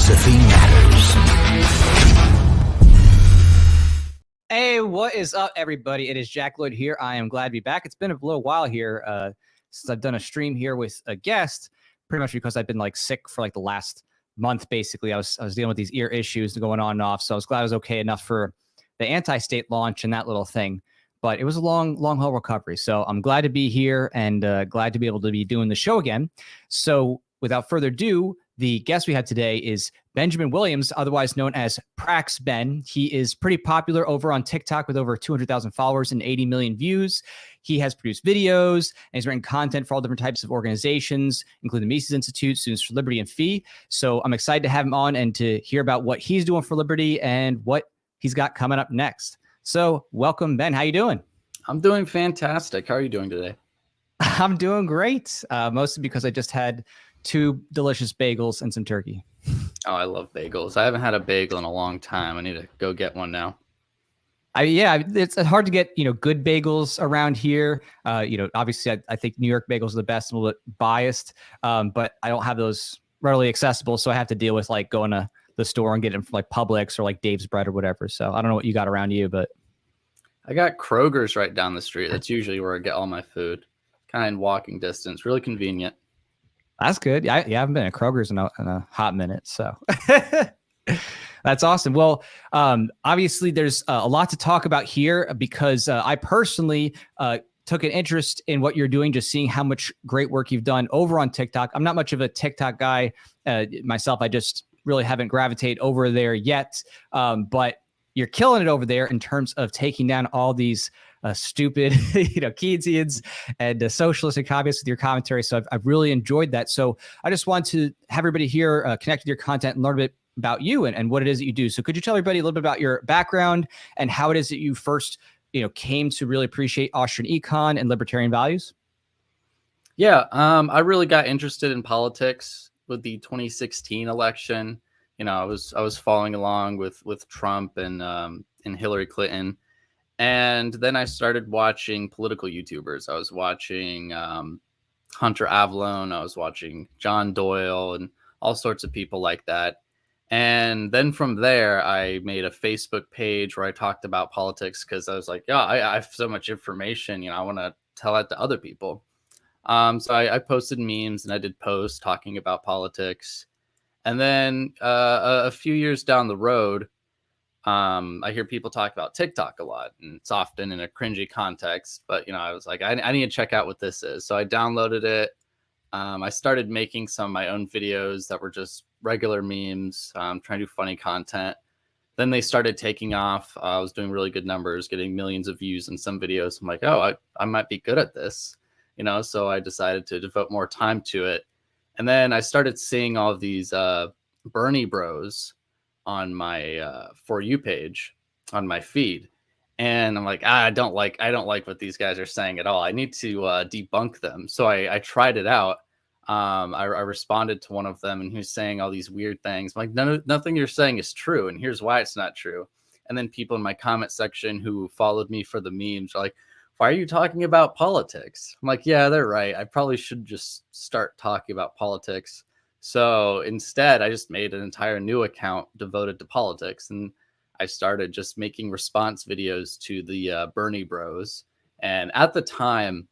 Philosophy matters. Hey, what is up, everybody? It is Jack Lloyd here. I am glad to be back. It's been a little while here since I've done a stream here with a guest, pretty much because I've been like sick for like the last month. Basically, I was dealing with these ear issues going on and off, so I was glad I was okay enough for the anti-state launch and that little thing. But it was a long haul recovery, so I'm glad to be here and glad to be able to be doing the show again. So without further ado, the guest we have today is Benjamin Williams, otherwise known as Prax Ben. He is pretty popular over on TikTok with over 200,000 followers and 80 million views. He has produced videos and he's written content for all different types of organizations, including the Mises Institute, Students for Liberty, and FEE. So I'm excited to have him on and to hear about what he's doing for liberty and what he's got coming up next. So welcome, Ben. How you doing? I'm doing fantastic. How are you doing today? I'm doing great, mostly because I just had 2 delicious bagels and some turkey. Oh, I love bagels. I haven't had a bagel in a long time. I need to go get one now. It's hard to get, good bagels around here. Obviously I think New York bagels are the best, a little bit biased, but I don't have those readily accessible. So I have to deal with like going to the store and getting them from like Publix or like Dave's Bread or whatever. So I don't know what you got around you, but I got Kroger's right down the street. That's usually where I get all my food. Kind of in walking distance, really convenient. That's good. I haven't been at Kroger's in a hot minute, so that's awesome. Well, obviously, there's a lot to talk about here because I personally took an interest in what you're doing, just seeing how much great work you've done over on TikTok. I'm not much of a TikTok guy myself. I just really haven't gravitated over there yet, but you're killing it over there in terms of taking down all these stupid, Keynesians and socialists and communists with your commentary. So I've really enjoyed that. So I just want to have everybody here connect with your content and learn a bit about you and what it is that you do. So could you tell everybody a little bit about your background and how it is that you first, came to really appreciate Austrian econ and libertarian values? Yeah, I really got interested in politics with the 2016 election. I was following along with Trump and Hillary Clinton. And then I started watching political YouTubers. I was watching Hunter Avlone. I was watching John Doyle and all sorts of people like that. And then from there, I made a Facebook page where I talked about politics because I was like, yeah, I have so much information. I want to tell that to other people. So I posted memes and I did posts talking about politics. And then a few years down the road, I hear people talk about TikTok a lot, and it's often in a cringy context. But, I was like, I need to check out what this is. So I downloaded it. I started making some of my own videos that were just regular memes, trying to do funny content. Then they started taking off. I was doing really good numbers, getting millions of views in some videos. I'm like, oh, I might be good at this, so I decided to devote more time to it. And then I started seeing all of these Bernie bros on my For You page on my feed. And I'm like, I don't like what these guys are saying at all. I need to debunk them. So I tried it out. I responded to one of them and he was saying all these weird things. I'm like, nothing you're saying is true. And here's why it's not true. And then people in my comment section who followed me for the memes are like, why are you talking about politics? I'm like, yeah, they're right. I probably should just start talking about politics. So instead, I just made an entire new account devoted to politics. And I started just making response videos to the Bernie bros. And at the time,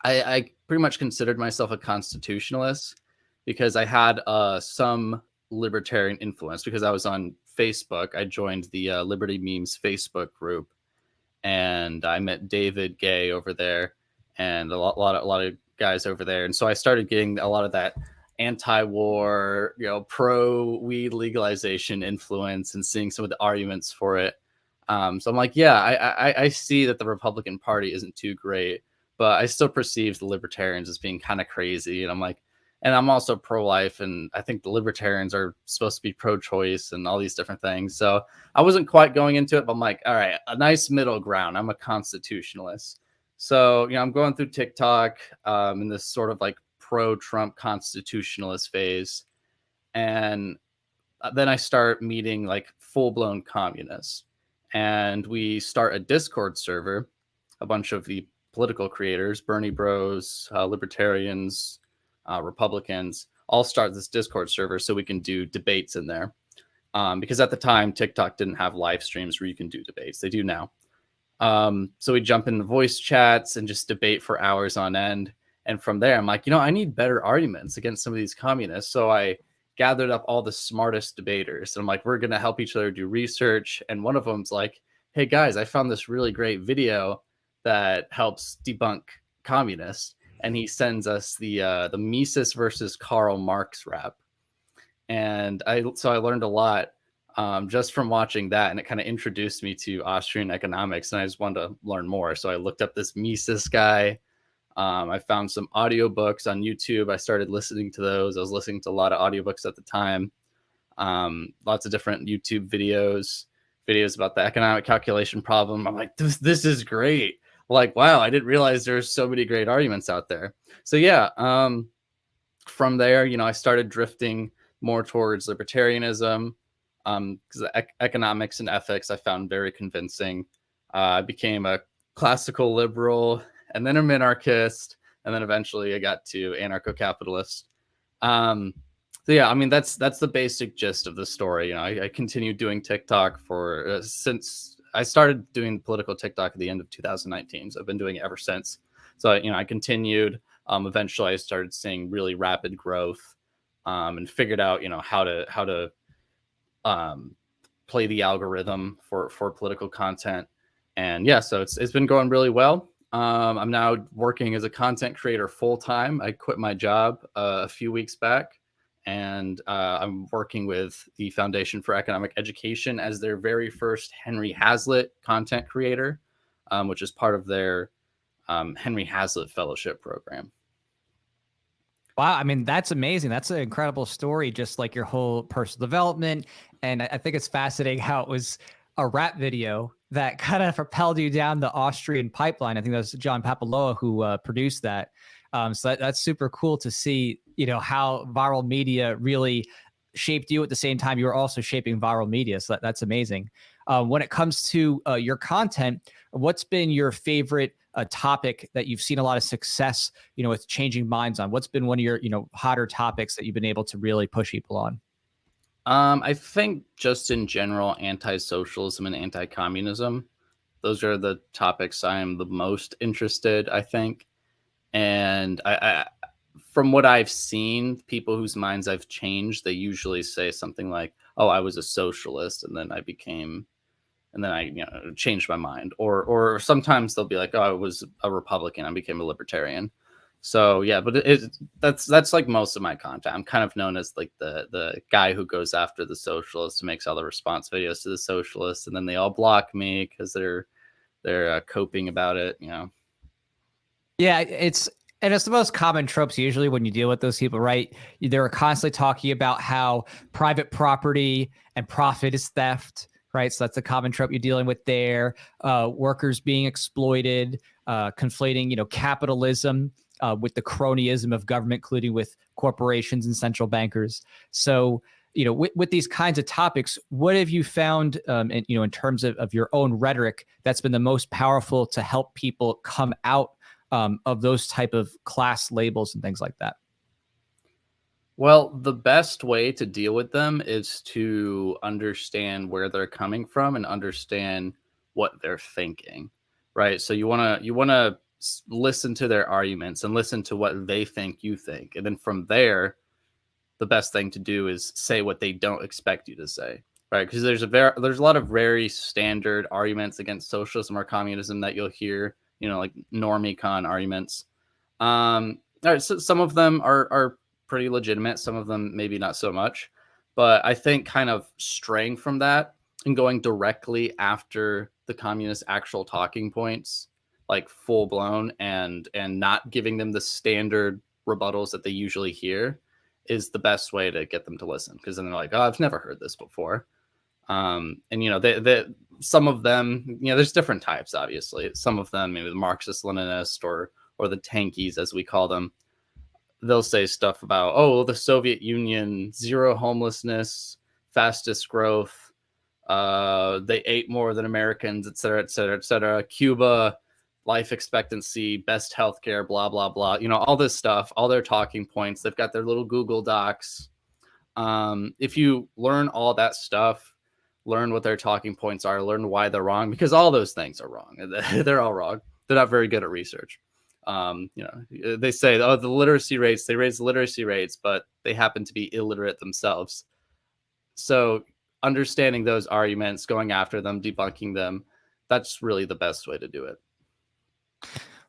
I pretty much considered myself a constitutionalist because I had some libertarian influence because I was on Facebook. I joined the Liberty Memes Facebook group. And I met David Gay over there and a lot of guys over there. And so I started getting a lot of that anti-war, pro weed legalization influence and seeing some of the arguments for it. So I'm like, yeah, I see that the Republican Party isn't too great, but I still perceive the libertarians as being kind of crazy. And I'm like, and I'm also pro-life, and I think the libertarians are supposed to be pro-choice and all these different things. So I wasn't quite going into it, but I'm like, all right, a nice middle ground. I'm a constitutionalist. So, I'm going through TikTok in this sort of like pro-Trump constitutionalist phase. And then I start meeting like full-blown communists. And we start a Discord server, a bunch of the political creators, Bernie Bros, libertarians, Republicans, I'll start this Discord server so we can do debates in there. Because at the time, TikTok didn't have live streams where you can do debates. They do now. So we jump into voice chats and just debate for hours on end. And from there, I'm like, I need better arguments against some of these communists. So I gathered up all the smartest debaters. And I'm like, we're going to help each other do research. And one of them's like, hey, guys, I found this really great video that helps debunk communists. And he sends us the Mises versus Karl Marx rap. And I learned a lot just from watching that, and it kind of introduced me to Austrian economics, and I just wanted to learn more. So I looked up this Mises guy. I found some audiobooks on YouTube. I started listening to those. I was listening to a lot of audiobooks at the time. Lots of different YouTube videos about the economic calculation problem. I'm like, this is great. Like, wow, I didn't realize there's so many great arguments out there. So yeah, from there, I started drifting more towards libertarianism, because economics and ethics I found very convincing. I became a classical liberal, and then a minarchist, and then eventually I got to anarcho-capitalist. So yeah, I mean, that's the basic gist of the story. I continued doing TikTok for since I started doing political TikTok at the end of 2019. So I've been doing it ever since. So I continued. Eventually, I started seeing really rapid growth, and figured out how to play the algorithm for political content. And yeah, so it's been going really well. I'm now working as a content creator full time. I quit my job a few weeks back, and I'm working with the Foundation for Economic Education as their very first Henry Hazlitt content creator, which is part of their Henry Hazlitt Fellowship program. Wow, I mean, that's amazing. That's an incredible story, just like your whole personal development. And I think it's fascinating how it was a rap video that kind of propelled you down the Austrian pipeline. I think that was John Papaloa who produced that. So that's super cool to see, how viral media really shaped you at the same time you were also shaping viral media. So that's amazing. When it comes to your content, what's been your favorite topic that you've seen a lot of success, with changing minds on? What's been one of your, hotter topics that you've been able to really push people on? I think just in general, anti-socialism and anti-communism, those are the topics I'm the most interested, I think. And I from what I've seen, people whose minds I've changed, they usually say something like, oh, I was a socialist and then I changed my mind. Or sometimes they'll be like, oh, I was a Republican, I became a libertarian. So yeah, but that's like most of my content. I'm kind of known as like the guy who goes after the socialists, who makes all the response videos to the socialists, and then they all block me because they're coping about it. Yeah, it's the most common tropes usually when you deal with those people, right? They're constantly talking about how private property and profit is theft, right? So that's a common trope you're dealing with there. Workers being exploited, conflating, capitalism with the cronyism of government, including with corporations and central bankers. So, with these kinds of topics, what have you found, in terms of your own rhetoric that's been the most powerful to help people come out of those type of class labels and things like that? Well, the best way to deal with them is to understand where they're coming from and understand what they're thinking, right? So you want to listen to their arguments and listen to what they think you think. And then from there, the best thing to do is say what they don't expect you to say, right? Because there's a lot of very standard arguments against socialism or communism that you'll hear, like normie-con arguments. All right, so some of them are pretty legitimate. Some of them maybe not so much. But I think kind of straying from that and going directly after the communist actual talking points, like full blown, and not giving them the standard rebuttals that they usually hear, is the best way to get them to listen. Because then they're like, oh, I've never heard this before. And they some of them, there's different types, obviously. Some of them, maybe the Marxist Leninist or the tankies, as we call them, they'll say stuff about, oh, the Soviet Union, zero homelessness, fastest growth, they ate more than Americans, et cetera, et cetera, et cetera. Cuba, life expectancy, best healthcare, blah, blah, blah, all this stuff, all their talking points. They've got their little Google Docs. If you learn all that stuff, learn what their talking points are, learn why they're wrong, because all those things are wrong. They're all wrong. They're not very good at research. They say, oh, the literacy rates, they raise the literacy rates, but they happen to be illiterate themselves. So understanding those arguments, going after them, debunking them, that's really the best way to do it.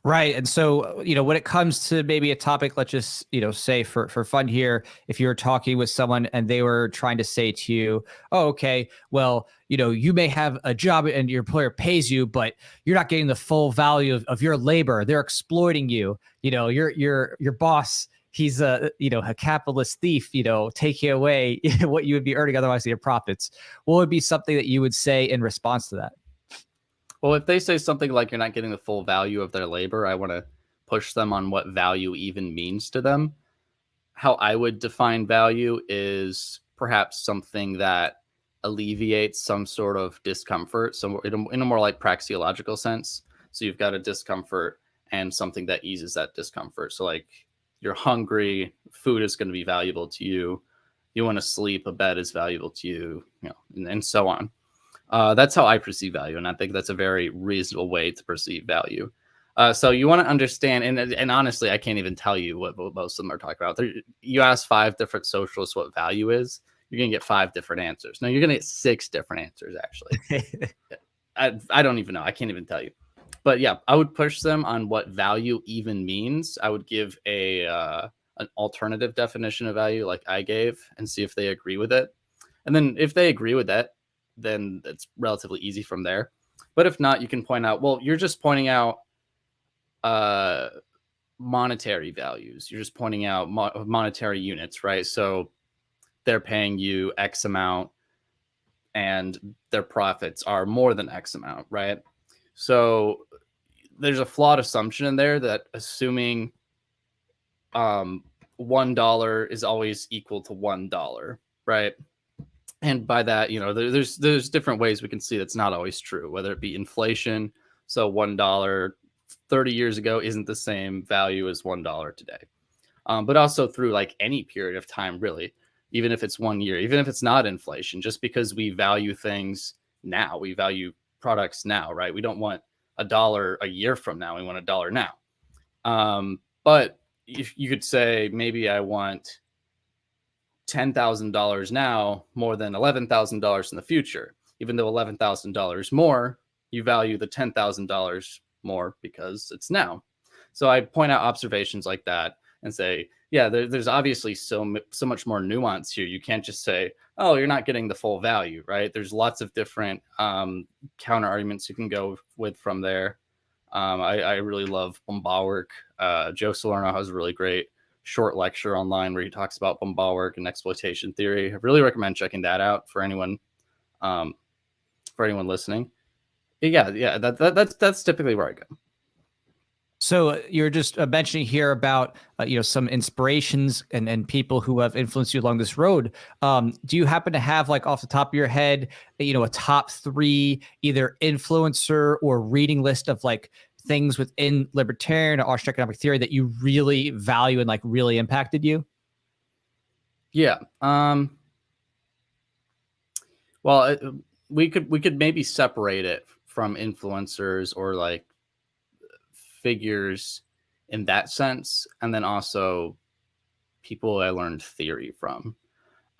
Right. And so, when it comes to maybe a topic, let's just, say for fun here, if you're talking with someone and they were trying to say to you, oh, okay, well, you may have a job and your employer pays you, but you're not getting the full value of your labor. They're exploiting you. Your boss, he's a capitalist thief, taking away what you would be earning otherwise in your profits. What would be something that you would say in response to that? Well, if they say something like you're not getting the full value of their labor, I want to push them on what value even means to them. How I would define value is perhaps something that alleviates some sort of discomfort. So in a more like praxeological sense. So you've got a discomfort and something that eases that discomfort. So like you're hungry, food is going to be valuable to you. You want to sleep, a bed is valuable to you, and so on. That's how I perceive value, and I think that's a very reasonable way to perceive value. So you want to understand, and honestly, I can't even tell you what most of them are talking about. You ask 5 different socialists what value is, you're going to get 5 different answers. No, you're going to get 6 different answers, actually. I don't even know. I can't even tell you. But yeah, I would push them on what value even means. I would give an alternative definition of value like I gave and see if they agree with it. And then if they agree with that, then it's relatively easy from there. But if not, you can point out, well, you're just pointing out monetary values. You're just pointing out monetary units, right? So they're paying you X amount and their profits are more than X amount, right? So there's a flawed assumption in there that assuming $1 is always equal to $1, right? And by that, there's different ways we can see that's not always true, whether it be inflation. So $1 30 years ago isn't the same value as $1 today. But also through like any period of time, really, even if it's 1 year, even if it's not inflation, just because we value things now, we value products now, right? We don't want $1 a year from now. We want $1 now. But if you could say, maybe I want $10,000 now more than $11,000 in the future, even though $11,000 more, you value the $10,000 more because it's now. So I point out observations like that and say, yeah, there's obviously so much more nuance here. You can't just say, oh, you're not getting the full value, right? There's lots of different counter arguments you can go with from there. I really love Bombauer. Joe Salerno has a really great short lecture online where he talks about Bombauer and exploitation theory. I really recommend checking that out for anyone listening. Yeah, that's typically where I go. So you're just mentioning here about some inspirations and people who have influenced you along this road. Do you happen to have, like, off the top of your head, a top 3 either influencer or reading list of like things within libertarian or Austrian economic theory that you really value and like really impacted you? Yeah. Well, we could maybe separate it from influencers or like figures in that sense, and then also people I learned theory from.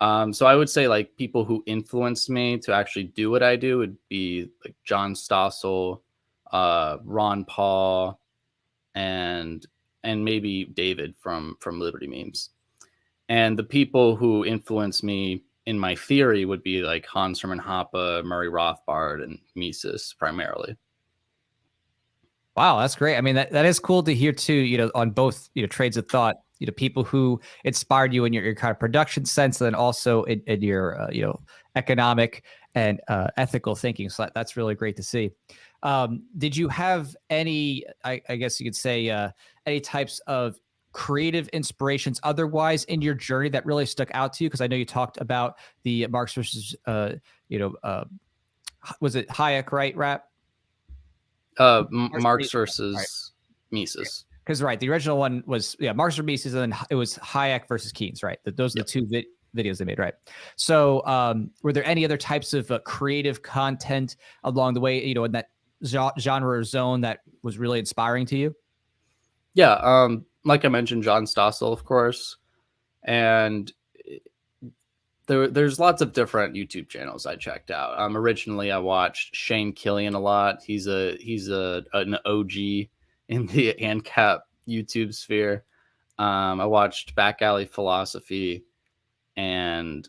So I would say like people who influenced me to actually do what I do would be like John Stossel, Ron Paul, and maybe David from Liberty Memes. And the people who influenced me in my theory would be like Hans Hermann Hoppe, Murray Rothbard, and Mises primarily. Wow, that's great. I mean, that is cool to hear too, on both, trades of thought, people who inspired you in your kind of production sense, and then also in your, economic and ethical thinking. So that's really great to see. Did you have any, I guess you could say, any types of creative inspirations otherwise in your journey that really stuck out to you? Because I know you talked about the Marx versus, was it Hayek, right, Rap? Marx Right. versus Mises. Because the original one was Marx versus Mises, and then it was Hayek versus Keynes, right? Those are the two videos they made, right? So were there any other types of creative content along the way, in that genre or zone that was really inspiring to you? Yeah, like I mentioned, John Stossel, of course, and there's lots of different YouTube channels I checked out. Originally, I watched Shane Killian a lot. He's an OG in the ANCAP YouTube sphere. I watched Back Alley Philosophy and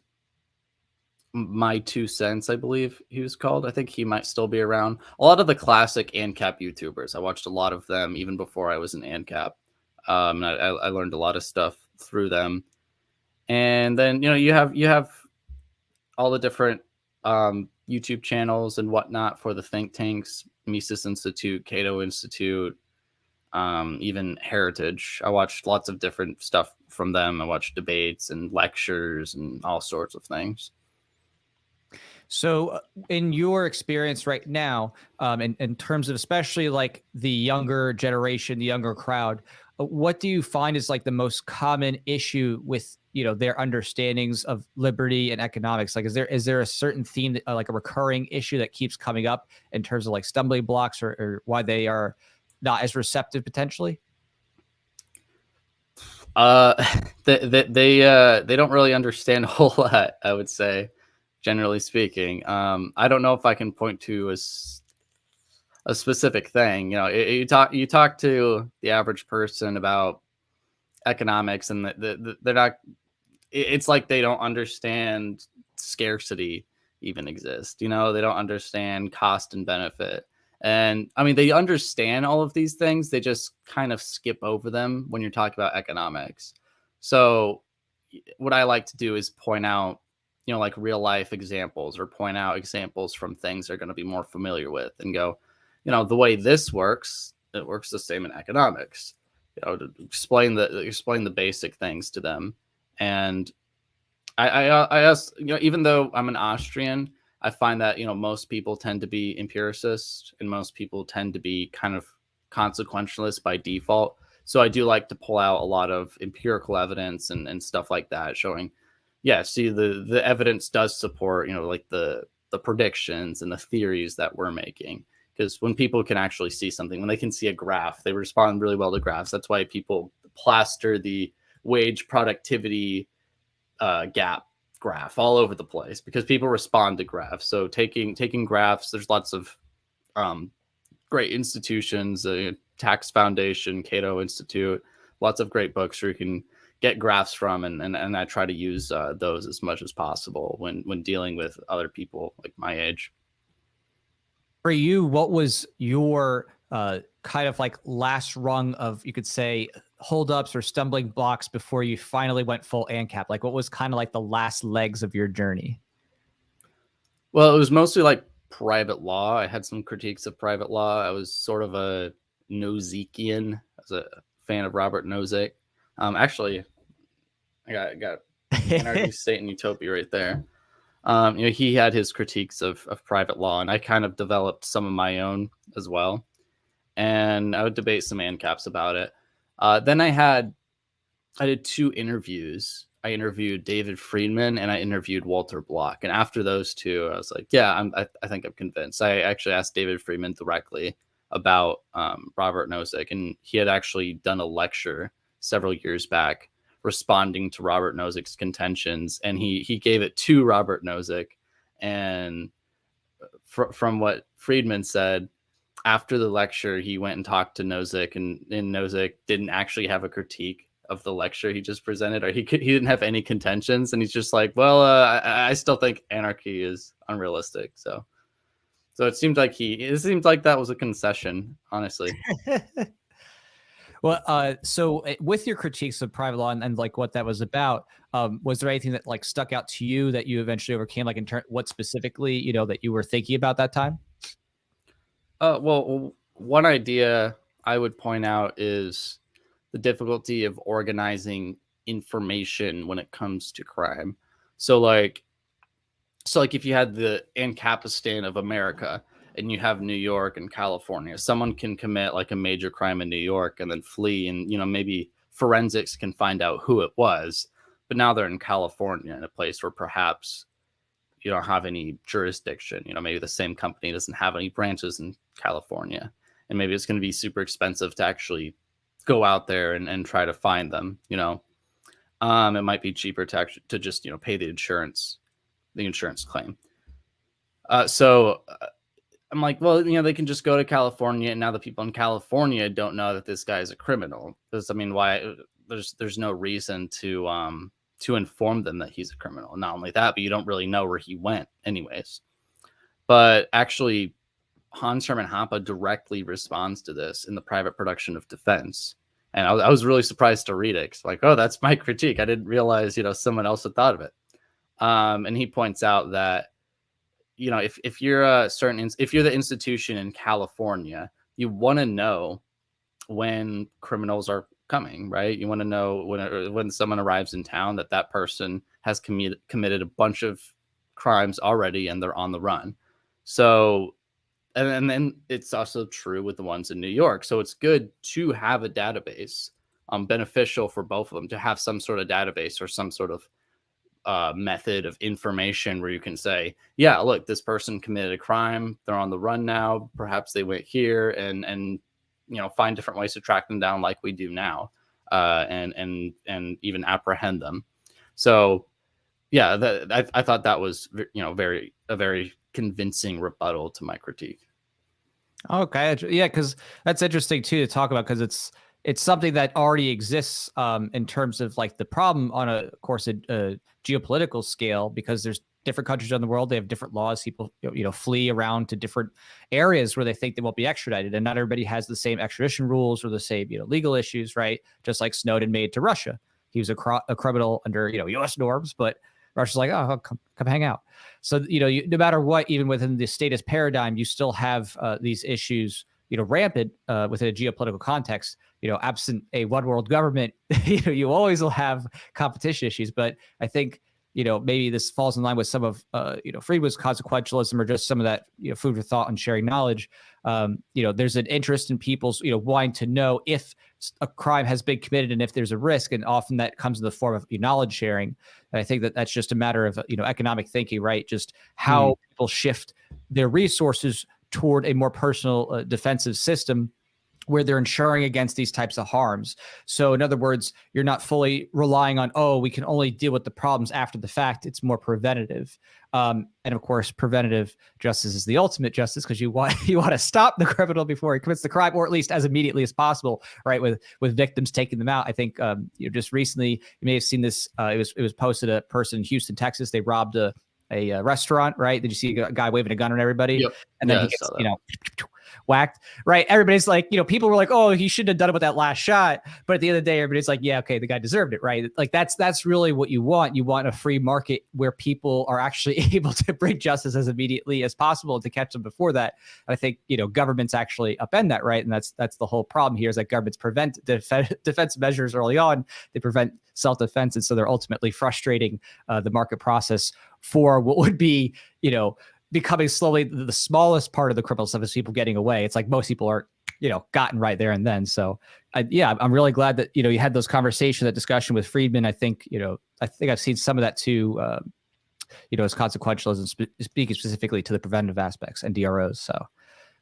My Two Cents, I believe he was called. I think he might still be around. A lot of the classic ANCAP YouTubers. I watched a lot of them even before I was in ANCAP. And I learned a lot of stuff through them. And then you have all the different YouTube channels and whatnot for the think tanks, Mises Institute, Cato Institute, even Heritage. I watched lots of different stuff from them. I watched debates and lectures and all sorts of things. So in your experience right now, in terms of especially like the younger generation, the younger crowd, what do you find is like the most common issue with their understandings of liberty and economics? Like, is there a certain theme that, like a recurring issue that keeps coming up in terms of like stumbling blocks or why they are not as receptive potentially? They don't really understand a whole lot, I would say, generally speaking. I don't know if I can point to a specific thing. You talk to the average person about economics, and they're not. It's like they don't understand scarcity even exists. They don't understand cost and benefit. And I mean, they understand all of these things. They just kind of skip over them when you're talking about economics. So what I like to do is point out, like real life examples, or point out examples from things they're going to be more familiar with, and go, the way this works, it works the same in economics. To explain the basic things to them. And I ask, even though I'm an Austrian, I find that, most people tend to be empiricists, and most people tend to be kind of consequentialist by default. So I do like to pull out a lot of empirical evidence and stuff like that, showing, see, the evidence does support, like the predictions and the theories that we're making. Because when people can actually see something, when they can see a graph, they respond really well to graphs. That's why people plaster the wage productivity gap graph all over the place, because people respond to graphs. So taking graphs, there's lots of great institutions, Tax Foundation, Cato Institute, lots of great books where you can get graphs from, and I try to use those as much as possible when dealing with other people like my age. For you, what was your kind of like last rung of, you could say, holdups or stumbling blocks before you finally went full ANCAP? Like, what was kind of like the last legs of your journey? Well, it was mostly like private law. I had some critiques of private law. I was sort of a Nozikian. I was a fan of Robert Nozick. Actually, I got Anarchy, State, and Utopia right there. He had his critiques of private law, and I kind of developed some of my own as well. And I would debate some ANCAPs about it. Then I did 2 interviews. I interviewed David Friedman and I interviewed Walter Block. And after those 2, I was like, I think I'm convinced. I actually asked David Friedman directly about Robert Nozick, and he had actually done a lecture several years back responding to Robert Nozick's contentions, and he gave it to Robert Nozick. And from what Friedman said, after the lecture, he went and talked to Nozick, and Nozick didn't actually have a critique of the lecture he just presented, or he didn't have any contentions, and he's just like, well, I still think anarchy is unrealistic. So it seemed like that was a concession, honestly. Well, so with your critiques of private law and like what that was about, was there anything that like stuck out to you that you eventually overcame, like in what specifically, that you were thinking about that time? Well, one idea I would point out is the difficulty of organizing information when it comes to crime. So like if you had the Ancapistan of America, and you have New York and California. Someone can commit like a major crime in New York and then flee, and maybe forensics can find out who it was, but now they're in California, in a place where perhaps you don't have any jurisdiction. Maybe the same company doesn't have any branches in California, and maybe it's going to be super expensive to actually go out there and try to find them. It might be cheaper to just pay the insurance claim. So I'm like, well, they can just go to California, and now the people in California don't know that this guy is a criminal. Because why? There's no reason to inform them that he's a criminal. Not only that, but you don't really know where he went anyways. But actually, Hans Hermann Hoppe directly responds to this in the Private Production of Defense. And I was really surprised to read it. 'Cause like, oh, that's my critique. I didn't realize, someone else had thought of it. And he points out that, if you're if you're the institution in California, you want to know when criminals are coming, right? You want to know when someone arrives in town that person has committed a bunch of crimes already and they're on the run. So, and then it's also true with the ones in New York. So it's good to have a database, beneficial for both of them to have some sort of database or some sort of method of information where you can say, yeah, look, this person committed a crime. They're on the run now. Perhaps they went here, and find different ways to track them down like we do now, and even apprehend them. So yeah, I thought that was, a very convincing rebuttal to my critique. Okay, yeah, because that's interesting too to talk about, because it's something that already exists in terms of like the problem on a geopolitical scale, because there's different countries around the world. They have different laws. People, flee around to different areas where they think they won't be extradited, and not everybody has the same extradition rules or the same, legal issues, right? Just like Snowden made to Russia. He was a criminal under, U.S. norms, but Russia's like, oh, come hang out. So, no matter what, even within the statist paradigm, you still have these issues, rampant within a geopolitical context. Absent a one world government, you always will have competition issues. But I think, maybe this falls in line with some of, Friedman's consequentialism, or just some of that, food for thought and sharing knowledge. There's an interest in people's, wanting to know if a crime has been committed and if there's a risk. And often that comes in the form of knowledge sharing. And I think that that's just a matter of, economic thinking, right? Just how people shift their resources toward a more personal defensive system where they're insuring against these types of harms. So in other words, you're not fully relying on, we can only deal with the problems after the fact. It's more preventative. And of course, preventative justice is the ultimate justice, because you want to stop the criminal before he commits the crime, or at least as immediately as possible, right? With victims, taking them out. I think just recently, you may have seen this. It was posted, a person in Houston, Texas. They robbed a restaurant, right? Did you see a guy waving a gun at everybody? Yep. And then he gets, whacked, right? Everybody's like, people were like, oh, he shouldn't have done it with that last shot. But at the end of the day, everybody's like, yeah, okay, the guy deserved it, right? Like that's really what you want. You want a free market where people are actually able to bring justice as immediately as possible to catch them before that. And I think, governments actually upend that, right? And that's the whole problem here, is that governments prevent defense measures early on. They prevent self-defense. And so they're ultimately frustrating the market process for what would be, becoming slowly the smallest part of the criminal stuff, is people getting away. It's like most people are, gotten right there and then. So I'm really glad that, you had those conversations, that discussion with Friedman. I think, I've seen some of that too, as consequentialism, speaking specifically to the preventative aspects and DROs. So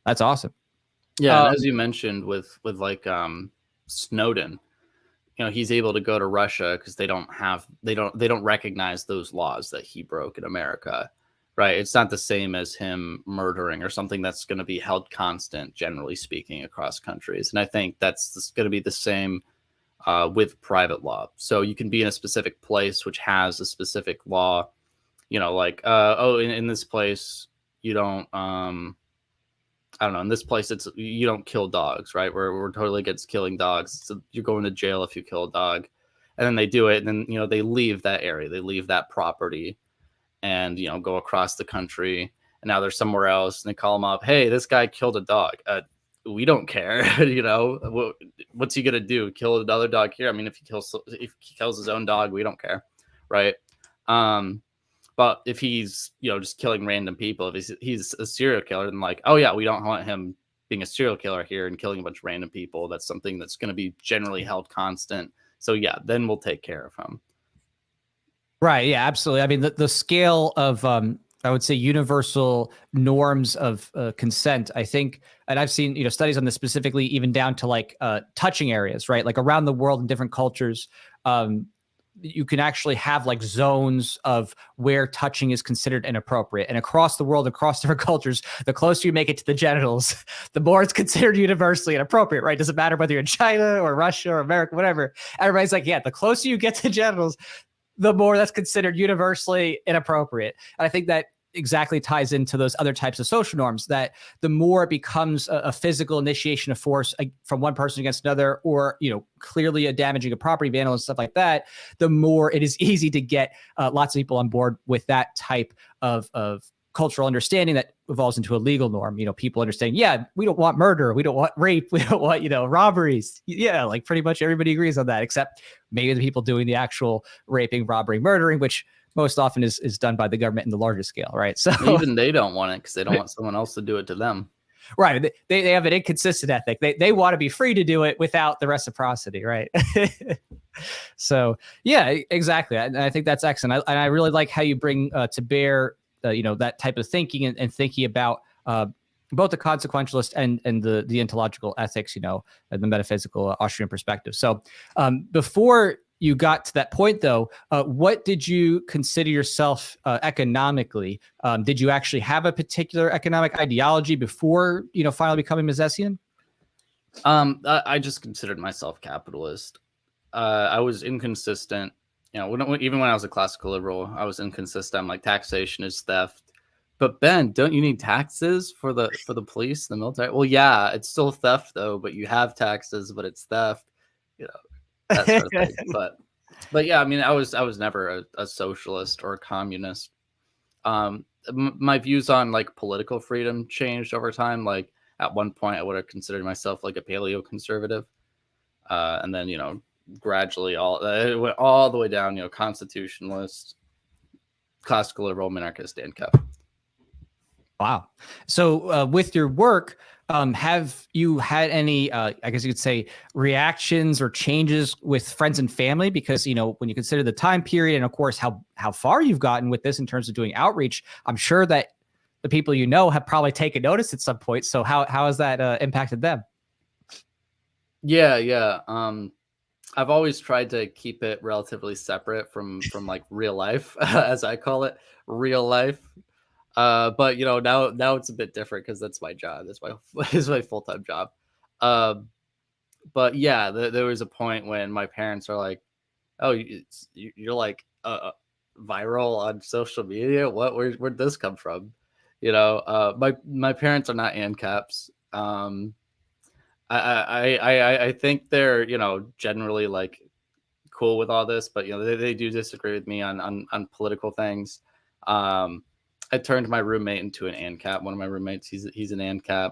that's awesome. Yeah. And as you mentioned with like Snowden, he's able to go to Russia because they don't recognize those laws that he broke in America. Right. It's not the same as him murdering or something that's going to be held constant, generally speaking, across countries. And I think that's going to be the same with private law. So you can be in a specific place which has a specific law, like, in this place, you don't, I don't know, in this place, you don't kill dogs, right? We're totally against killing dogs. So you're going to jail if you kill a dog. And then they do it. And then, they leave that area. They leave that property and, go across the country, and now they're somewhere else, and they call them up. Hey, this guy killed a dog. We don't care. What's he going to do? Kill another dog here? I mean, if he kills his own dog, we don't care. Right. But if he's, just killing random people, if he's a serial killer, then like, oh yeah, we don't want him being a serial killer here and killing a bunch of random people. That's something that's going to be generally held constant. So yeah, then we'll take care of him. Right. Yeah, absolutely. I mean, the scale of, I would say, universal norms of consent, I think, and I've seen, studies on this specifically, even down to like touching areas, right? Like around the world in different cultures, you can actually have like zones of where touching is considered inappropriate. And across the world, across different cultures, the closer you make it to the genitals, the more it's considered universally inappropriate, right? Doesn't matter whether you're in China or Russia or America, whatever. Everybody's like, yeah, the closer you get to genitals, the more that's considered universally inappropriate. And I think that exactly ties into those other types of social norms, that the more it becomes a physical initiation of force from one person against another, or, clearly a damaging of property, vandalism, stuff like that, the more it is easy to get lots of people on board with that type of cultural understanding that evolves into a legal norm. People understand, yeah, we don't want murder, we don't want rape, we don't want, robberies. Yeah, like pretty much everybody agrees on that, except maybe the people doing the actual raping, robbery, murdering, which most often is done by the government in the larger scale, right? So even they don't want it because they don't want someone else to do it to them. Right. They have an inconsistent ethic. They want to be free to do it without the reciprocity, right? So yeah, exactly. And I think that's excellent. I really like how you bring to bear that type of thinking and thinking about both the consequentialist and the ontological ethics, and the metaphysical Austrian perspective. So before you got to that point, though, what did you consider yourself economically? Did you actually have a particular economic ideology before, finally becoming Misesian? I just considered myself capitalist. I was inconsistent. Even when I was a classical liberal, I was inconsistent. I'm like, taxation is theft. But Ben, don't you need taxes for the police, the military? Well, yeah, it's still theft though. But you have taxes, but it's theft. That sort of thing. But yeah, I mean, I was never a socialist or a communist. My views on like political freedom changed over time. Like at one point, I would have considered myself like a paleoconservative, and then gradually it went all the way down. Constitutionalist, classical liberal, minarchist, ANCAP. Wow. So with your work, have you had any, I guess you could say, reactions or changes with friends and family? Because, when you consider the time period and, of course, how far you've gotten with this in terms of doing outreach, I'm sure that the people have probably taken notice at some point. So how has that impacted them? Yeah. I've always tried to keep it relatively separate from like real life, as I call it, real life. But now it's a bit different because that's my job. That's my full-time job. But yeah, there was a point when my parents are like, "Oh, you're like viral on social media. Where'd this come from?" My parents are not ANCAPs. I think they're generally like cool with all this, but they do disagree with me on political things. I turned my roommate into an ANCAP. One of my roommates, he's an ANCAP.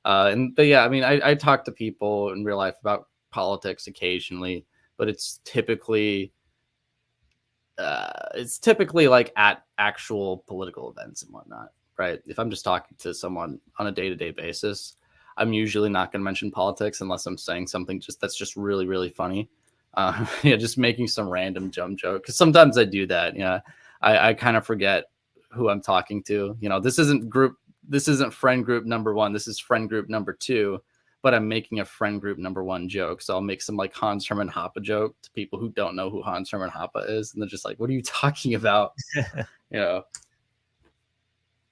But yeah, I mean, I talk to people in real life about politics occasionally, but it's typically like at actual political events and whatnot, right? If I'm just talking to someone on a day-to-day basis, I'm usually not going to mention politics unless I'm saying something that's just really, really funny. Just making some random dumb joke. Because sometimes I do that. I kind of forget who I'm talking to. This isn't friend group number 1. This is friend group number 2. But I'm making a friend group number 1 joke. So I'll make some like Hans Hermann Hoppe joke to people who don't know who Hans Hermann Hoppe is. And they're just like, what are you talking about?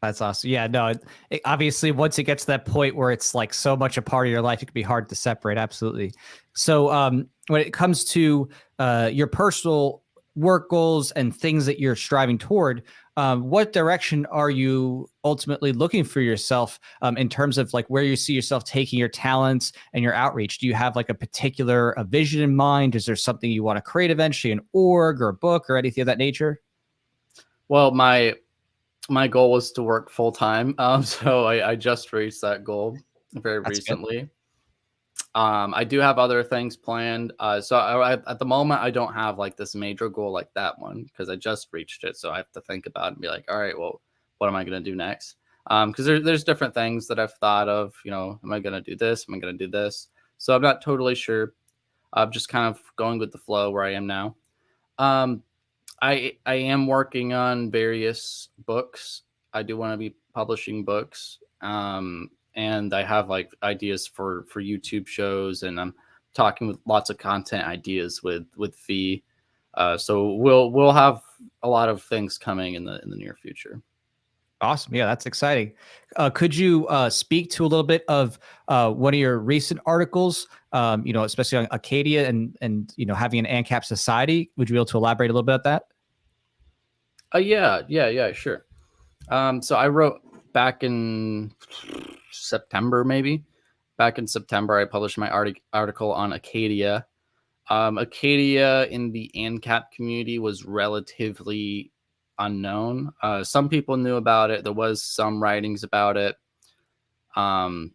That's awesome. Yeah, no, it obviously once it gets to that point where it's like so much a part of your life, it can be hard to separate. Absolutely. So when it comes to your personal work goals and things that you're striving toward, what direction are you ultimately looking for yourself in terms of like where you see yourself taking your talents and your outreach? Do you have like a particular vision in mind? Is there something you want to create eventually, an org or a book or anything of that nature? Well, my goal was to work full time. So I just reached that goal very recently. I do have other things planned. So at the moment, I don't have like this major goal like that one because I just reached it. So I have to think about it and be like, all right, well, what am I going to do next? Because there's different things that I've thought of. Am I going to do this? Am I going to do this? So I'm not totally sure. I'm just kind of going with the flow where I am now. I am working on various books. I do want to be publishing books. And I have like ideas for YouTube shows, and I'm talking with lots of content ideas with Fee. So we'll have a lot of things coming in the near future. Awesome. Yeah, that's exciting. Could you speak to a little bit of one of your recent articles, especially on Acadia and having an ANCAP society? Would you be able to elaborate a little bit about that? Yeah, sure. So I wrote back in September, maybe. Back in September, I published my article on Acadia. Acadia in the ANCAP community was relatively unknown. Some people knew about it. There was some writings about it. There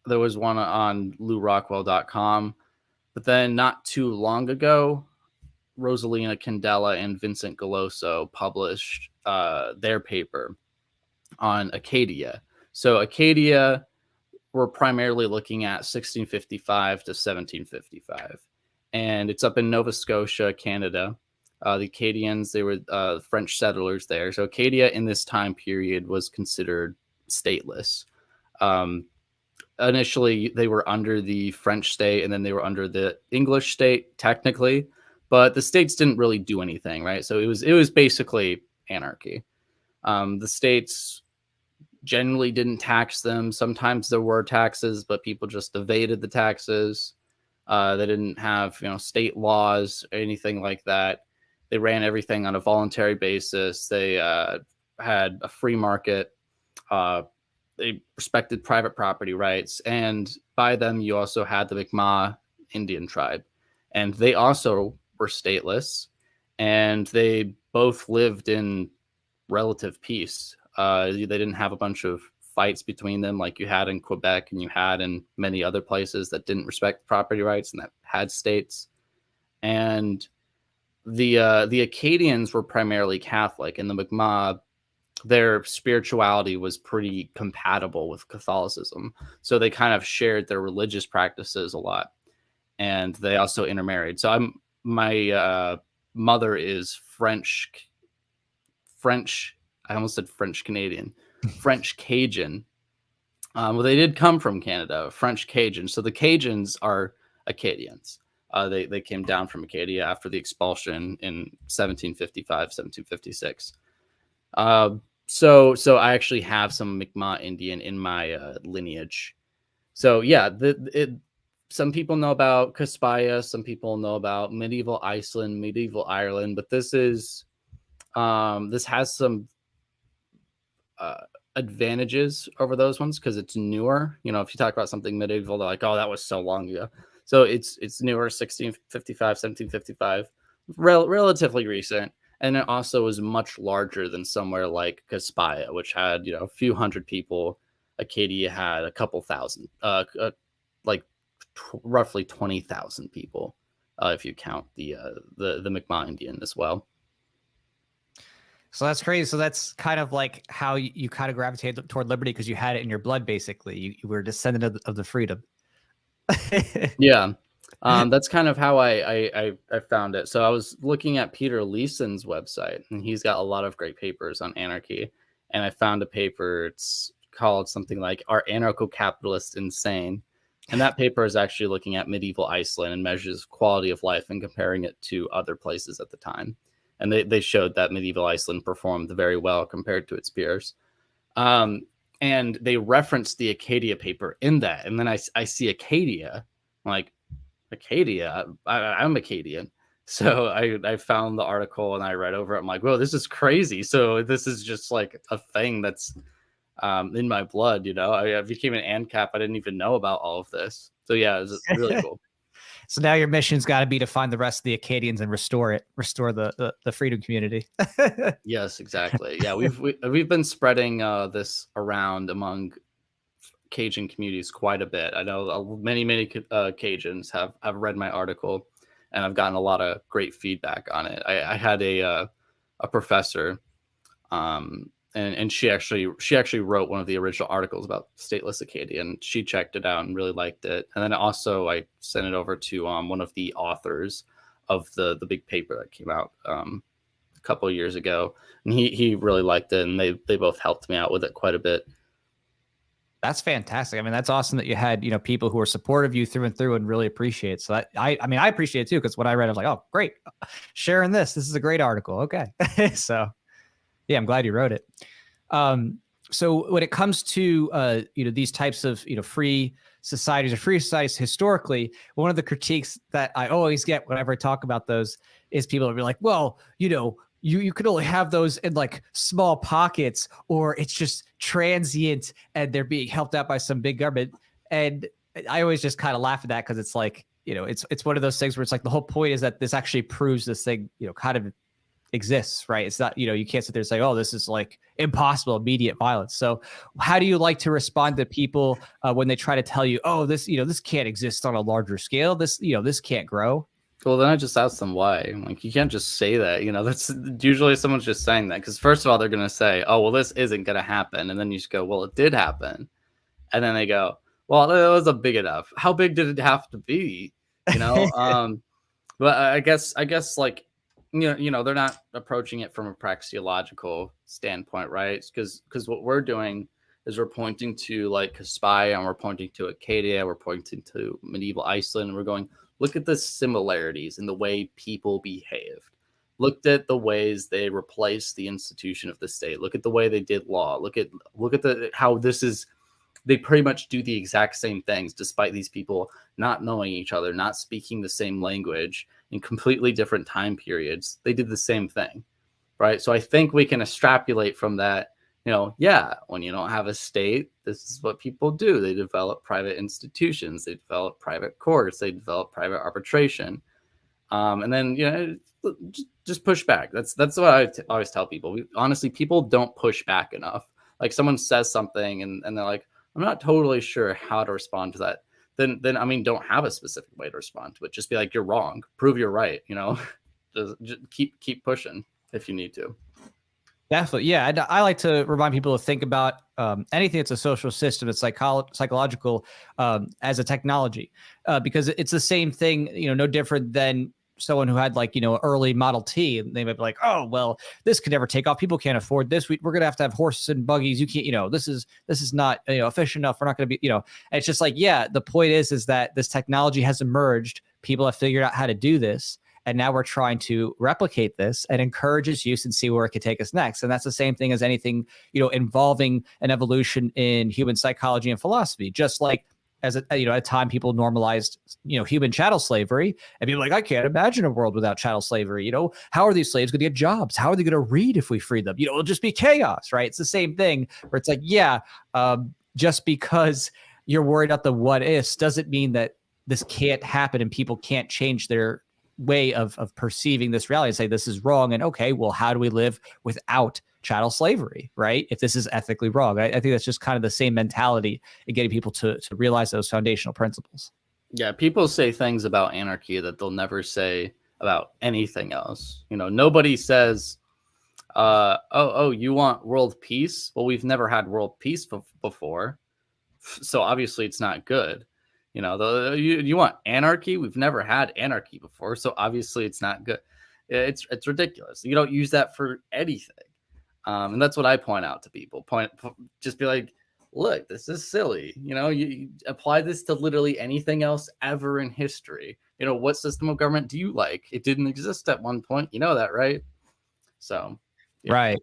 was one on LouRockwell.com. But then not too long ago, Rosalina Candela and Vincent Galoso published their paper on Acadia. So Acadia, we're primarily looking at 1655 to 1755. And it's up in Nova Scotia, Canada. The Acadians, they were French settlers there. So Acadia in this time period was considered stateless. Initially, they were under the French state, and then they were under the English state, technically. But the states didn't really do anything, right? So it was basically anarchy. The states generally didn't tax them. Sometimes there were taxes, but people just evaded the taxes. They didn't have state laws or anything like that. They ran everything on a voluntary basis. They had a free market. They respected private property rights, and by them you also had the Mi'kmaq Indian tribe, and they also were stateless, and they both lived in relative peace. They didn't have a bunch of fights between them like you had in Quebec and you had in many other places that didn't respect property rights and that had states. And the Acadians were primarily Catholic, and the Mi'kmaq, their spirituality was pretty compatible with Catholicism. So they kind of shared their religious practices a lot. And they also intermarried. So my mother is French. I almost said French Canadian, French Cajun. Well, they did come from Canada, French Cajun. So the Cajuns are Acadians. They came down from Acadia after the expulsion in 1755, 1756. So I actually have some Mi'kmaq Indian in my lineage. So yeah, some people know about Caspia, some people know about medieval Iceland, medieval Ireland, but this has some advantages over those ones because it's newer. If you talk about something medieval, they're like, oh, that was so long ago. So it's newer, 1655, 1755, relatively recent. And it also was much larger than somewhere like Caspia, which had, a few hundred people. Acadia had a couple thousand, roughly 20,000 people, if you count the Mi'kmaq Indian as well. So that's crazy. So that's kind of like how you kind of gravitated toward liberty because you had it in your blood, basically. You were a descendant of the freedom. Yeah. That's kind of how I found it. So I was looking at Peter Leeson's website, and he's got a lot of great papers on anarchy. And I found a paper, it's called something like Are Anarcho-Capitalists Insane? And that paper is actually looking at medieval Iceland and measures quality of life and comparing it to other places at the time. And they showed that medieval Iceland performed very well compared to its peers. And they referenced the Acadia paper in that. And then I see Acadia, I'm like, Acadia? I'm Acadian. So I found the article and I read over it. I'm like, whoa, this is crazy. So this is just like a thing that's in my blood, I became an ANCAP. I didn't even know about all of this. So yeah, it was really cool. So now your mission's got to be to find the rest of the Acadians and restore the freedom community. Yes, exactly. Yeah, we've been spreading this around among Cajun communities quite a bit. I know many Cajuns have read my article, and I've gotten a lot of great feedback on it. I had a professor, and she actually wrote one of the original articles about stateless Acadia, and she checked it out and really liked it. And then also I sent it over to one of the authors of the big paper that came out a couple of years ago, and he really liked it, and they both helped me out with it quite a bit. That's fantastic. I mean, that's awesome that you had, people who are supportive of you through and through and really appreciate it. So I appreciate it too, because when I read it, I was like, oh, great. Sharing this is a great article. Okay. So yeah, I'm glad you wrote it. So when it comes to, these types of, free societies or free societies historically, one of the critiques that I always get whenever I talk about those is people will be like, well, you could only have those in like small pockets, or it's just transient and they're being helped out by some big government. And I always just kind of laugh at that, because it's like, it's one of those things where it's like the whole point is that this actually proves this thing, kind of exists, right? It's not, you can't sit there and say, oh, this is like impossible, immediate violence. So how do you like to respond to people when they try to tell you, oh, this, this can't exist on a larger scale. This, this can't grow. Well, then I just ask them why. Like, you can't just say that, that's usually someone's just saying that. Because first of all, they're going to say, oh, well, this isn't going to happen. And then you just go, well, it did happen. And then they go, well, it wasn't big enough. How big did it have to be? But I guess like, they're not approaching it from a praxeological standpoint, right? Because what we're doing is we're pointing to like Caspia, and we're pointing to Acadia, we're pointing to medieval Iceland, and we're going, look at the similarities in the way people behaved. Looked at the ways they replaced the institution of the state. Look at the way they did law. Look at how this is. They pretty much do the exact same things, despite these people not knowing each other, not speaking the same language in completely different time periods. They did the same thing, right? So I think we can extrapolate from that. When you don't have a state, this is what people do. They develop private institutions. They develop private courts. They develop private arbitration. And then, just push back. That's what I always tell people. Honestly, people don't push back enough. Like, someone says something and they're like, I'm not totally sure how to respond to that. Then don't have a specific way to respond to it. Just be like, you're wrong. Prove you're right. Just keep pushing if you need to. Definitely. Yeah. And I like to remind people to think about anything that's a social system, it's psychological as a technology, because it's the same thing, no different than someone who had like, early Model T, and they might be like, oh, well, this could never take off. People can't afford this. We're going to have horses and buggies. You can't, this is not, efficient enough. We're not going to be, and it's just like, yeah, the point is that this technology has emerged. People have figured out how to do this. And now we're trying to replicate this and encourage its use and see where it could take us next. And that's the same thing as anything, involving an evolution in human psychology and philosophy. Just like as at a time people normalized, human chattel slavery, and people like, I can't imagine a world without chattel slavery. How are these slaves going to get jobs? How are they going to read if we free them? It'll just be chaos, right? It's the same thing where it's like, yeah, just because you're worried about the what ifs doesn't mean that this can't happen and people can't change their way of perceiving this reality and say this is wrong. And okay, well, how do we live without chattel slavery, right? If this is ethically wrong, I think that's just kind of the same mentality in getting people to realize those foundational principles. Yeah, people say things about anarchy that they'll never say about anything else. Nobody says, oh, you want world peace? Well, we've never had world peace before, so obviously it's not good. You want anarchy? We've never had anarchy before, so obviously it's not good. It's ridiculous. You don't use that for anything, and that's what I point out to people. Just be like, look, this is silly. You apply this to literally anything else ever in history. What system of government do you like? It didn't exist at one point. You know that, right? So. Yeah. Right.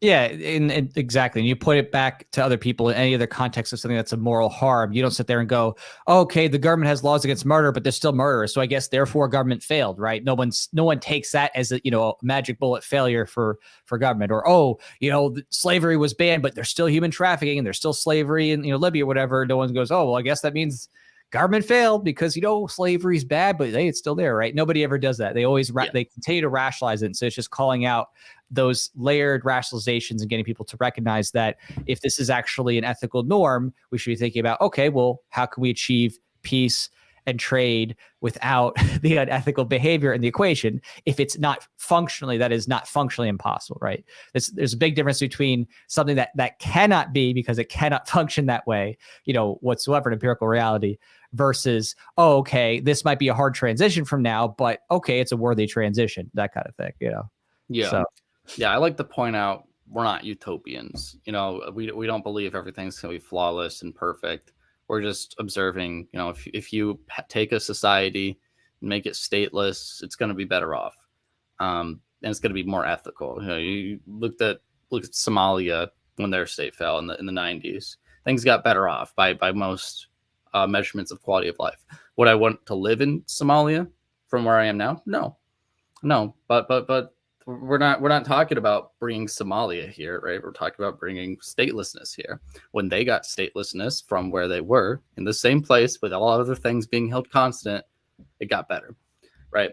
Yeah, and exactly. And you put it back to other people in any other context of something that's a moral harm. You don't sit there and go, oh, okay, the government has laws against murder, but they're still murderers. So I guess therefore government failed, right? No one takes that as a magic bullet failure for government. Or slavery was banned, but there's still human trafficking and there's still slavery in Libya or whatever. No one goes, oh, well, I guess that means government failed because slavery is bad, but hey, it's still there, right? Nobody ever does that. They always they continue to rationalize it. And so it's just calling out those layered rationalizations and getting people to recognize that if this is actually an ethical norm, we should be thinking about, okay, well, how can we achieve peace and trade without the unethical behavior in the equation? If it's not functionally, that is not functionally impossible, right? There's a big difference between something that cannot be because it cannot function that way, whatsoever in empirical reality, versus, oh, okay, this might be a hard transition from now, but okay, it's a worthy transition, that kind of thing, Yeah. So. Yeah, I like to point out we're not utopians. We don't believe everything's going to be flawless and perfect. We're just observing, if you take a society and make it stateless, it's going to be better off. And it's going to be more ethical. You look at Somalia when their state fell in the 90s. Things got better off by most measurements of quality of life. Would I want to live in Somalia from where I am now? No. But we're not talking about bringing Somalia here, right? We're talking about bringing statelessness here. When they got statelessness from where they were in the same place with all other things being held constant, it got better, right?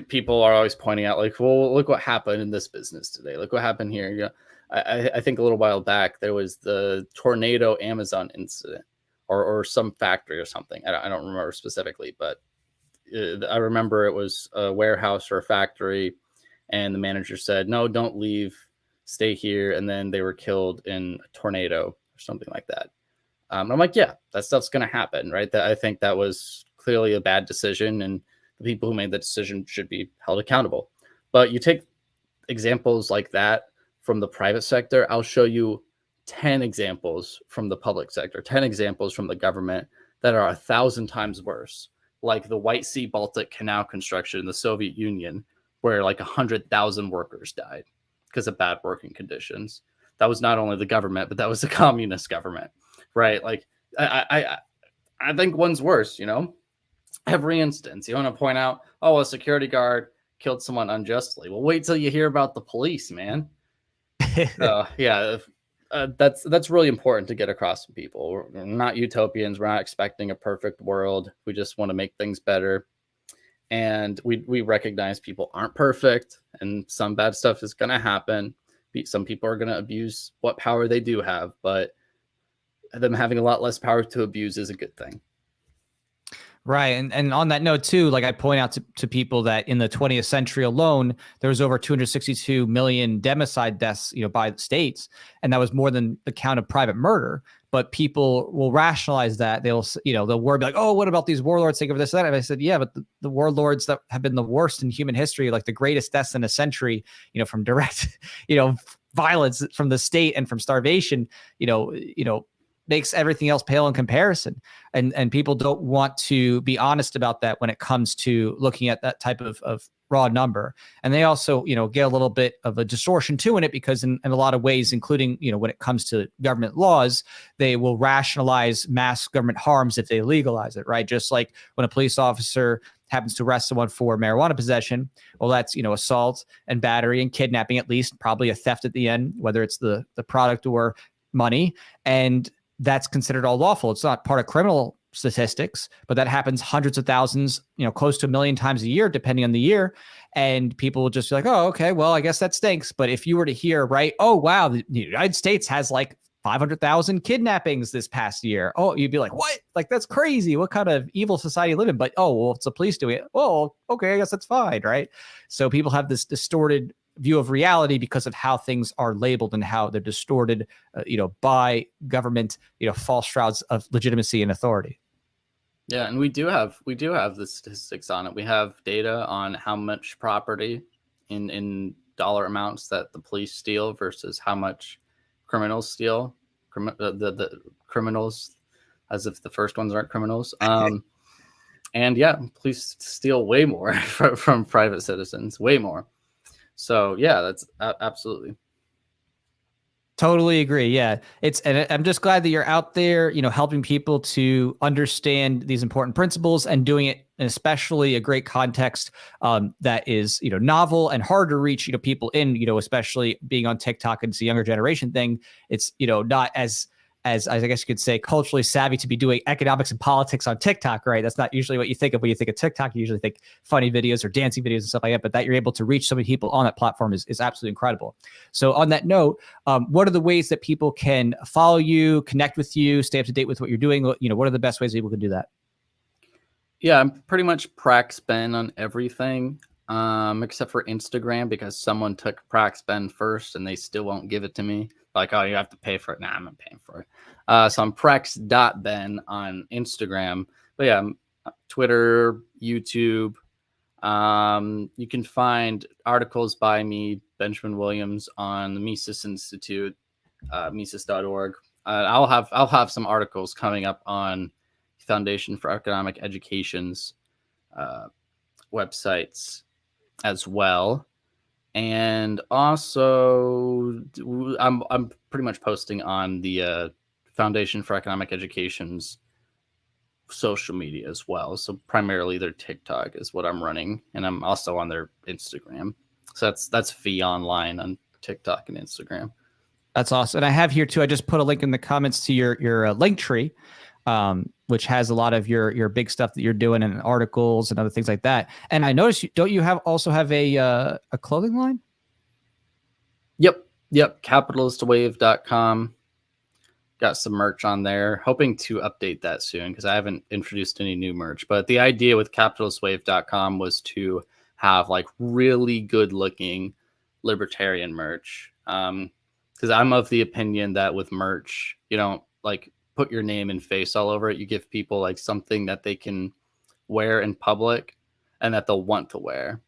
People are always pointing out like, well, look what happened in this business today. Look what happened here. I think a little while back there was the tornado Amazon incident, or some factory or something. I don't remember specifically, but I remember it was a warehouse or a factory, and the manager said, no, don't leave, stay here. And then they were killed in a tornado or something like that. I'm like, yeah, that stuff's going to happen, right? I think that was clearly a bad decision, and the people who made the decision should be held accountable. But you take examples like that from the private sector, I'll show you 10 examples from the public sector, 10 examples from the government that are 1,000 times worse. Like the White Sea Baltic Canal construction in the Soviet Union, where like 100,000 workers died because of bad working conditions. That was not only the government, but that was the communist government, right? Like I think one's worse, every instance. You want to point out, oh, a security guard killed someone unjustly. Well, wait till you hear about the police, man. That's really important to get across to people. We're not utopians. We're not expecting a perfect world. We just want to make things better. And we recognize people aren't perfect, and some bad stuff is going to happen. Some people are going to abuse what power they do have, but them having a lot less power to abuse is a good thing. Right. And on that note, too, like I point out to people that in the 20th century alone, there was over 262 million democide deaths, by the states. And that was more than the count of private murder. But people will rationalize that. They'll worry like, oh, what about these warlords take over this, that? And I said, yeah, but the warlords that have been the worst in human history, like the greatest deaths in a century, from direct, violence from the state and from starvation, makes everything else pale in comparison. And people don't want to be honest about that when it comes to looking at that type of raw number. And they also, get a little bit of a distortion too in it, because in a lot of ways, including, when it comes to government laws, they will rationalize mass government harms if they legalize it, right? Just like when a police officer happens to arrest someone for marijuana possession, well, that's, assault and battery and kidnapping, at least probably a theft at the end, whether it's the product or money. And that's considered all lawful. It's not part of criminal statistics, but that happens hundreds of thousands, close to 1 million times a year, depending on the year. And people will just be like, oh, okay, well, I guess that stinks. But if you were to hear, right, oh, wow, the United States has like 500,000 kidnappings this past year. Oh, you'd be like, what? Like, that's crazy. What kind of evil society you live in? But, oh, well, it's the police doing it. Oh, okay, I guess that's fine, right? So people have this distorted view of reality because of how things are labeled and how they're distorted, by government, false shrouds of legitimacy and authority. Yeah, and we do have the statistics on it. We have data on how much property in dollar amounts that the police steal versus how much criminals steal. The criminals, as if the first ones aren't criminals. And yeah, police steal way more from private citizens, way more. So yeah, that's absolutely. Totally agree. Yeah. And I'm just glad that you're out there, helping people to understand these important principles and doing it in especially a great context that is, novel and hard to reach, people in, especially being on TikTok and it's a younger generation thing. It's, not as as I guess you could say, culturally savvy to be doing economics and politics on TikTok, right? That's not usually what you think of when you think of TikTok. You usually think funny videos or dancing videos and stuff like that, but that you're able to reach so many people on that platform is absolutely incredible. So on that note, what are the ways that people can follow you, connect with you, stay up to date with what you're doing? You know, what are the best ways people can do that? Yeah, I'm pretty much Prax Ben on everything. Except for Instagram, because someone took Prax Ben first and they still won't give it to me. Like, oh, you have to pay for it. Nah, I'm not paying for it. So I'm Prax.Ben on Instagram. But yeah, Twitter, YouTube. You can find articles by me, Benjamin Williams, on the Mises Institute, Mises.org. I'll have some articles coming up on Foundation for Economic Education's websites as well. And also I'm pretty much posting on the Foundation for Economic Education's social media as well. So primarily their TikTok is what I'm running, and I'm also on their Instagram. So that's Fee Online on TikTok and Instagram. That's awesome. And I have here too, I just put a link in the comments to your link tree, which has a lot of your big stuff that you're doing and articles and other things like that. And I noticed, don't you also have a clothing line? Yep. Capitalistwave.com. Got some merch on there. Hoping to update that soon because I haven't introduced any new merch. But the idea with capitalistwave.com was to have like really good looking libertarian merch. Because I'm of the opinion that with merch, you don't like put your name and face all over it. You give people like something that they can wear in public and that they'll want to wear.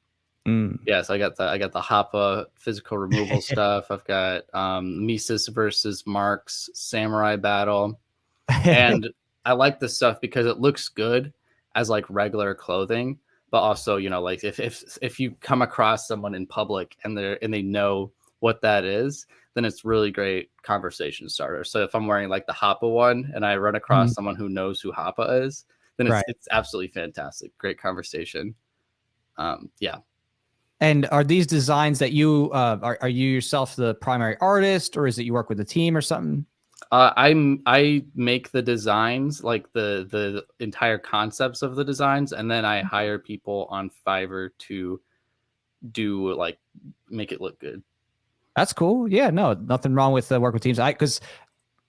Yes, I got the Hoppa physical removal stuff. I've got Mises versus Marx samurai battle. And I like this stuff because it looks good as like regular clothing, but also, you know, like if you come across someone in public and they know what that is, then it's really great conversation starter. So if I'm wearing like the Hoppa one and I run across someone who knows who Hoppa is, then it's absolutely fantastic. Great conversation. Yeah. And are these designs that you are you yourself the primary artist, or is it you work with a team or something? I make the designs, like the entire concepts of the designs, and then I hire people on Fiverr to do like make it look good. That's cool. Yeah, no, nothing wrong with work with teams. Because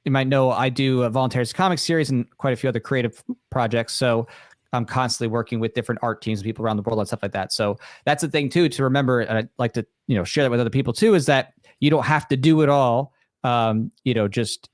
you might know I do a Volunteers comic series and quite a few other creative projects. So I'm constantly working with different art teams and people around the world and stuff like that. So that's the thing too, to remember, and I'd like to, share that with other people too, is that you don't have to do it all. You just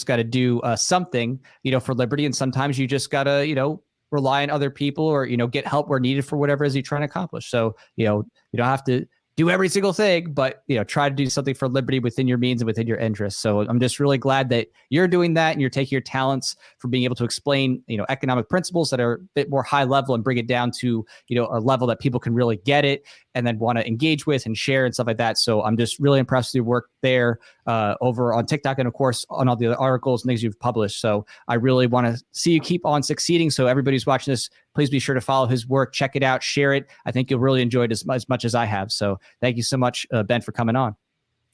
got to do something, for liberty. And sometimes you just got to, rely on other people or, get help where needed for whatever it is you're trying to accomplish. So, you don't have to do every single thing, but, try to do something for liberty within your means and within your interests. So I'm just really glad that you're doing that and you're taking your talents for being able to explain, economic principles that are a bit more high level and bring it down to, a level that people can really get it and then want to engage with and share and stuff like that. So I'm just really impressed with your work there over on TikTok and of course on all the other articles and things you've published. So I really want to see you keep on succeeding. So everybody who's watching this, please be sure to follow his work, check it out, share it. I think you'll really enjoy it as much as I have. So thank you so much, Ben, for coming on.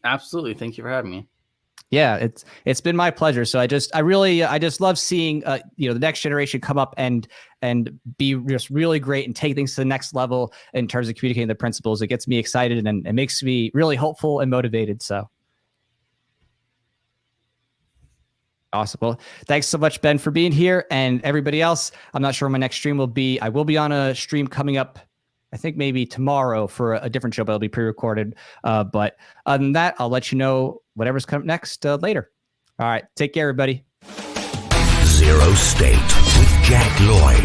Absolutely. Thank you for having me. Yeah, it's been my pleasure. So I just love seeing the next generation come up and be just really great and take things to the next level in terms of communicating the principles. It gets me excited and it makes me really hopeful and motivated. So awesome. Well, thanks so much, Ben, for being here, and everybody else. I'm not sure when my next stream will be. I will be on a stream coming up, I think maybe tomorrow for a different show, but it'll be pre-recorded. But other than that, I'll let you know whatever's coming next later. All right. Take care, everybody. ZeroState with Jack Lloyd.